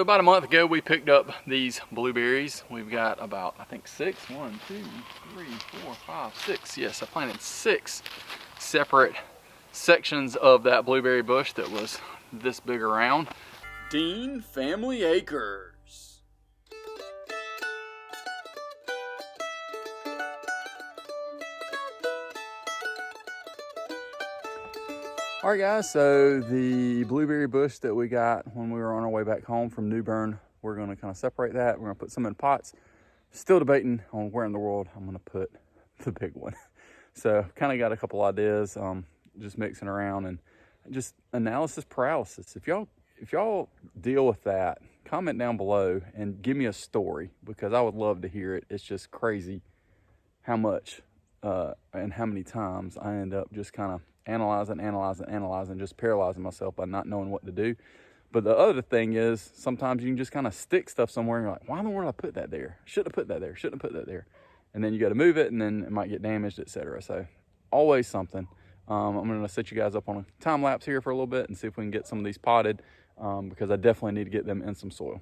About a month ago we picked up these blueberries. We've got about, I think, 6. 1, 2, 3, 4, 5, 6. Yes, I planted 6 separate sections of that blueberry bush that was this big around. Dean Family Acres. All right, guys, so the blueberry bush that we got when we were on our way back home from New Bern, we're going to kind of separate that. We're going to put some in pots. Still debating on where in the world I'm going to put the big one. So kind of got a couple ideas, just mixing around and just analysis paralysis. If y'all deal with that, comment down below and give me a story, because I would love to hear it. It's just crazy how much and how many times I end up just kind of analyzing, just paralyzing myself by not knowing what to do. But the other thing is, sometimes you can just kind of stick stuff somewhere and you're like, why in the world did I put that there? Shouldn't have put that there, shouldn't have put that there. And then you got to move it and then it might get damaged, etc. So always something. I'm going to set you guys up on a time lapse here for a little bit and see if we can get some of these potted, because I definitely need to get them in some soil.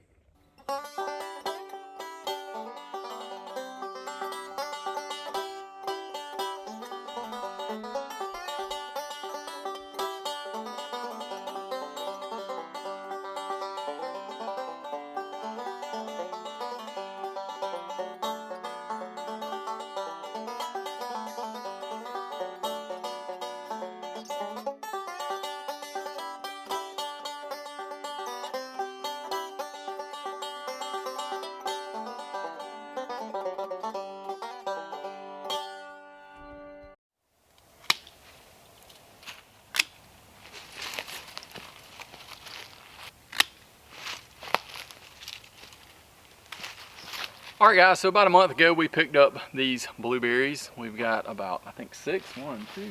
All right, guys, so about a month ago we picked up these blueberries. We've got about, I think, 6. 1, 2,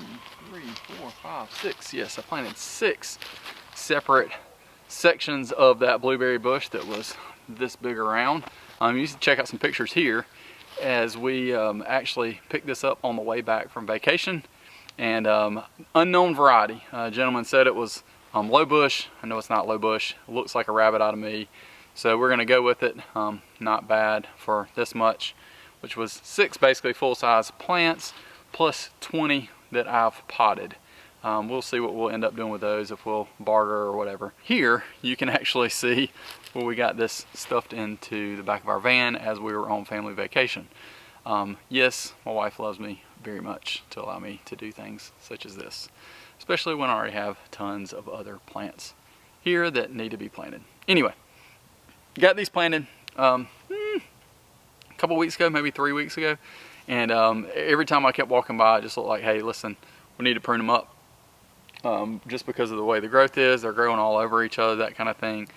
3, 4, 5, 6. Yes, I planted 6 separate sections of that blueberry bush that was this big around. You can check out some pictures here as we actually picked this up on the way back from vacation. And unknown variety. A gentleman said it was low bush. I know it's not low bush. It looks like a rabbit eye to me. So we're going to go with it. Not bad for this much, which was 6 basically full-size plants plus 20 that I've potted. We'll see what we'll end up doing with those, if we'll barter or whatever. Here you can actually see where we got this stuffed into the back of our van as we were on family vacation. Yes, my wife loves me very much to allow me to do things such as this, especially when I already have tons of other plants here that need to be planted. Anyway, got these planted a couple weeks ago, maybe 3 weeks ago, and every time I kept walking by, it just looked like, hey, listen, we need to prune them up, just because of the way the growth is. They're growing all over each other, that kind of thing,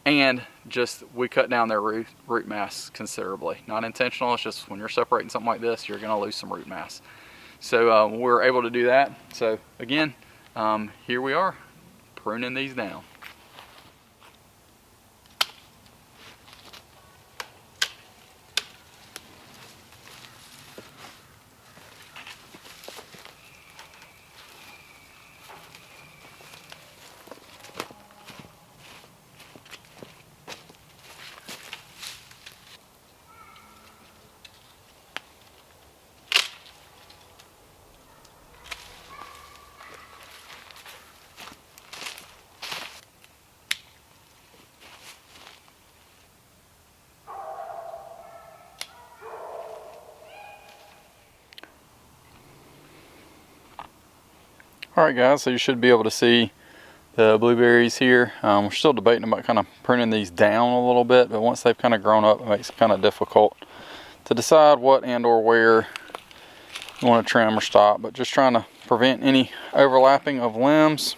and just we cut down their root mass considerably. Not intentional, it's just when you're separating something like this, you're going to lose some root mass. So we're able to do that. So again, here we are pruning these down. Alright, guys, so you should be able to see the blueberries here. We're still debating about kind of pruning these down a little bit, but once they've kind of grown up, it makes it kind of difficult to decide what and or where you want to trim or stop, but just trying to prevent any overlapping of limbs.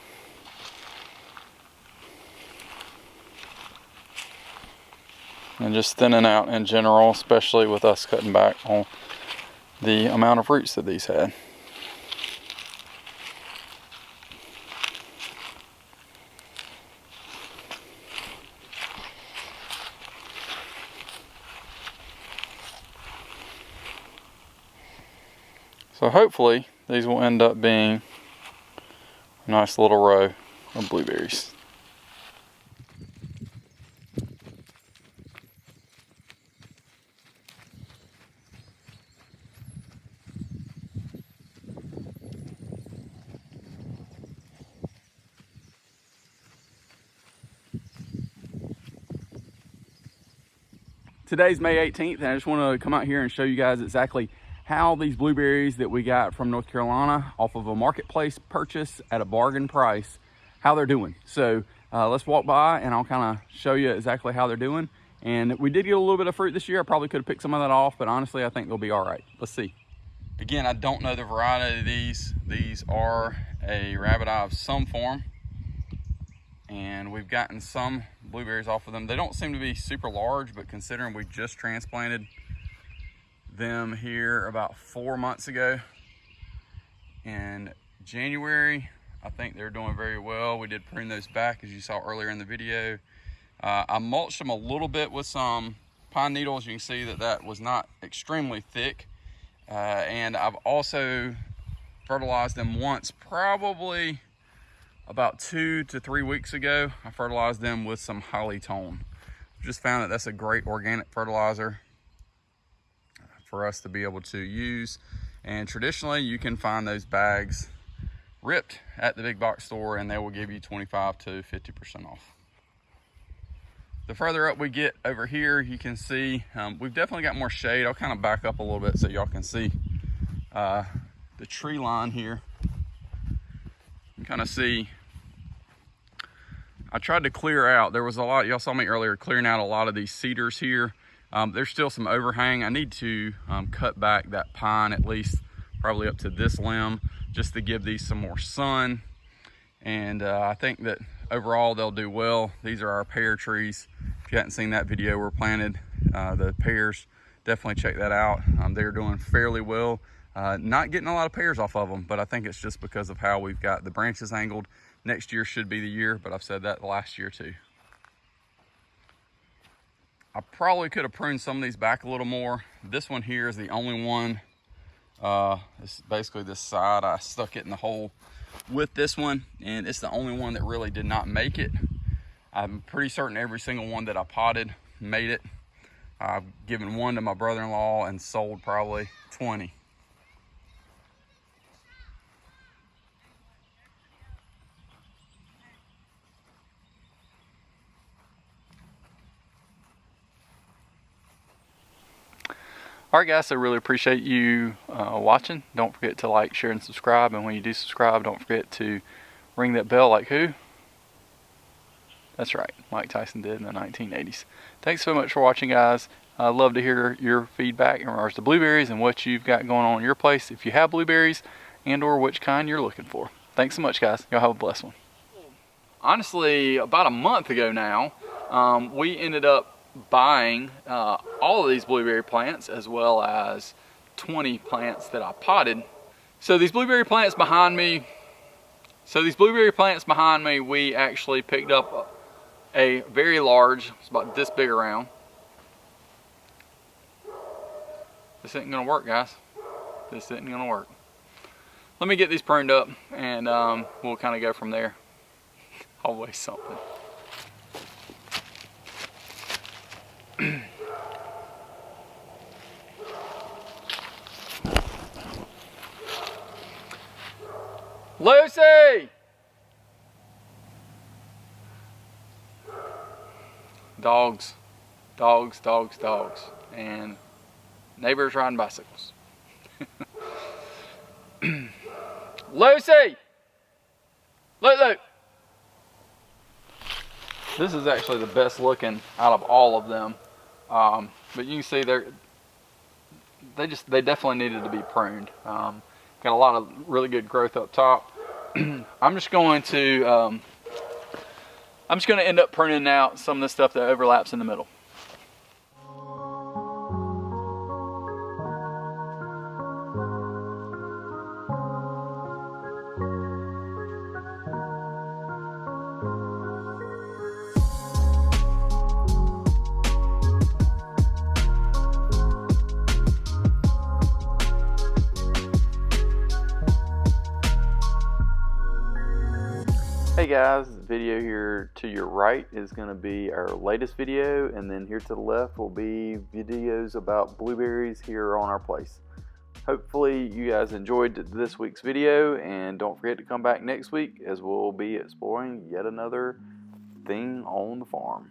And just thinning out in general, especially with us cutting back on the amount of roots that these had. So hopefully these will end up being a nice little row of blueberries. Today's May 18th, and I just want to come out here and show you guys exactly how these blueberries that we got from North Carolina off of a marketplace purchase at a bargain price, how they're doing. So let's walk by and I'll kind of show you exactly how they're doing. And we did get a little bit of fruit this year. I probably could have picked some of that off, but honestly, I think they'll be all right. Let's see. Again, I don't know the variety of these. These are a Rabbiteye of some form. And we've gotten some blueberries off of them. They don't seem to be super large, but considering we just transplanted them here about 4 months ago in January, I think they're doing very well. We did prune those back, as you saw earlier in the video. I mulched them a little bit with some pine needles. You can see that that was not extremely thick. And I've also fertilized them once, probably about 2 to 3 weeks ago. I fertilized them with some Holly-tone. Just found that that's a great organic fertilizer for us to be able to use. And traditionally, you can find those bags ripped at the big box store, and they will give you 25 to 50% off. The further up we get over here, you can see we've definitely got more shade. I'll kind of back up a little bit so y'all can see the tree line here. You can kind of see, I tried to clear out, there was a lot, y'all saw me earlier clearing out a lot of these cedars here. There's still some overhang. I need to cut back that pine at least probably up to this limb just to give these some more sun. And I think that overall they'll do well. These are our pear trees. If you hadn't seen that video, we're planted the pears. Definitely check that out. They're doing fairly well. Not getting a lot of pears off of them, but I think it's just because of how we've got the branches angled. Next year should be the year, but I've said that last year too. I probably could have pruned some of these back a little more. This one here is the only one. It's basically this side. I stuck it in the hole with this one, and it's the only one that really did not make it. I'm pretty certain every single one that I potted made it. I've given one to my brother-in-law and sold probably 20. All right, guys, so really appreciate you watching. Don't forget to like, share, and subscribe. And when you do subscribe, don't forget to ring that bell like who? That's right, Mike Tyson did in the 1980s. Thanks so much for watching, guys. I'd love to hear your feedback in regards to blueberries and what you've got going on in your place, if you have blueberries, and or which kind you're looking for. Thanks so much, guys. Y'all have a blessed one. Honestly, about a month ago now, we ended up buying all of these blueberry plants, as well as 20 plants that I potted. So these blueberry plants behind me, we actually picked up a very large, it's about this big around. This isn't gonna work, guys. This isn't gonna work. Let me get these pruned up, and we'll kind of go from there. Always something. Lucy! Dogs, dogs, dogs, dogs, and neighbors riding bicycles. Lucy! Look, look! This is actually the best looking out of all of them. But you can see they definitely needed to be pruned. Got a lot of really good growth up top. I'm just going to end up pruning out some of the stuff that overlaps in the middle. Hey guys, the video here to your right is going to be our latest video, and then here to the left will be videos about blueberries here on our place. Hopefully you guys enjoyed this week's video, and don't forget to come back next week as we'll be exploring yet another thing on the farm.